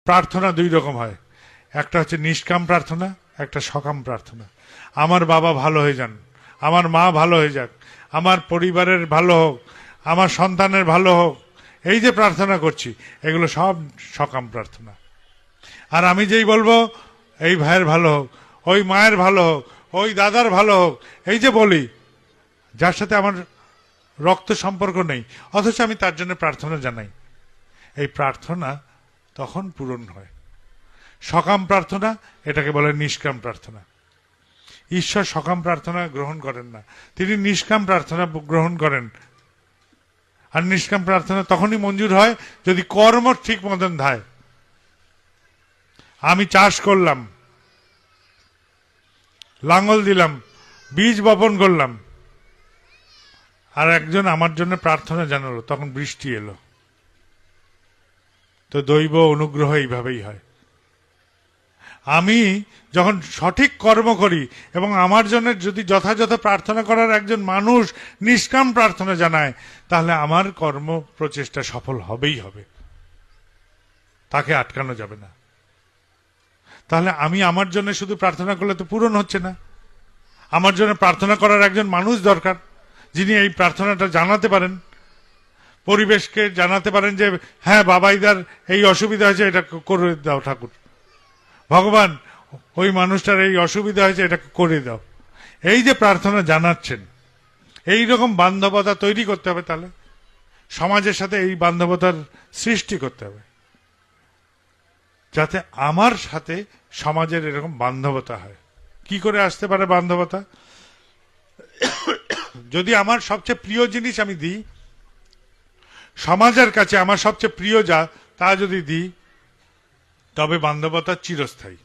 প্রার্থনা দুই রকম হয়, একটা হচ্ছে নিষ্কাম প্রার্থনা, একটা সকাম প্রার্থনা। আমার বাবা ভালো হয়ে যান, আমার মা ভালো হয়ে যাক, আমার পরিবারের ভালো হোক, আমার সন্তানের ভালো হোক, এই যে প্রার্থনা করছি এগুলো সব সকাম প্রার্থনা। আর আমি যেই বলবো এই ভাইয়ের ভালো হোক, ওই মায়ের ভালো হোক, ওই দাদার ভালো হোক, এই যে বলি, যার সাথে আমার রক্ত সম্পর্ক নেই, অথচ আমি তার জন্য প্রার্থনা জানাই, এই প্রার্থনা তখন পূরণ হয়। সকাম প্রার্থনা এটাকে বলে নিষ্কাম প্রার্থনা। ঈশ্বর সকাম প্রার্থনা গ্রহণ করেন না, তিনি নিষ্কাম প্রার্থনা গ্রহণ করেন। আর নিষ্কাম প্রার্থনা তখনই মঞ্জুর হয় যদি কর্ম ঠিক মতন ধায়। আমি চাষ করলাম, লাঙ্গল দিলাম, বীজ বপন করলাম, আর একজন আমার জন্য প্রার্থনা জানালো, তখন বৃষ্টি এলো। তো দৈব অনুগ্রহ এইভাবেই হয়। আমি যখন সঠিক কর্ম করি এবং আমার জন্য যদি যথাযথ প্রার্থনা করার একজন মানুষ নিষ্কাম প্রার্থনা জানায়, তাহলে আমার কর্ম প্রচেষ্টা সফল হবেই হবে, তাকে আটকানো যাবে না। তাহলে আমি আমার জন্য শুধু প্রার্থনা করলে তো পূরণ হচ্ছে না, আমার জন্য প্রার্থনা করার একজন মানুষ দরকার, যিনি এই প্রার্থনাটা জানাতে পারেন, পরিবেশকে জানাতে পারেন যে হ্যাঁ বাবাইদার এই অসুবিধা হয়েছে, এটা করে দাও ঠাকুর, ভগবান ওই মানুষটার এই অসুবিধা হয়েছে, এটা করে দাও। এই যে প্রার্থনা জানাচ্ছেন, এই রকম বান্ধবতা তৈরি করতে হবে। তাহলে সমাজের সাথে এই বান্ধবতার সৃষ্টি করতে হবে, যাতে আমার সাথে সমাজের এরকম বান্ধবতা হয়। কি করে আসতে পারে বান্ধবতা? যদি আমার সবচেয়ে প্রিয় জিনিস আমি দিই, সমাজের কাছে আমার সবচেয়ে প্রিয় যা তা যদি দিই, তবে বান্ধবতা চিরস্থায়ী।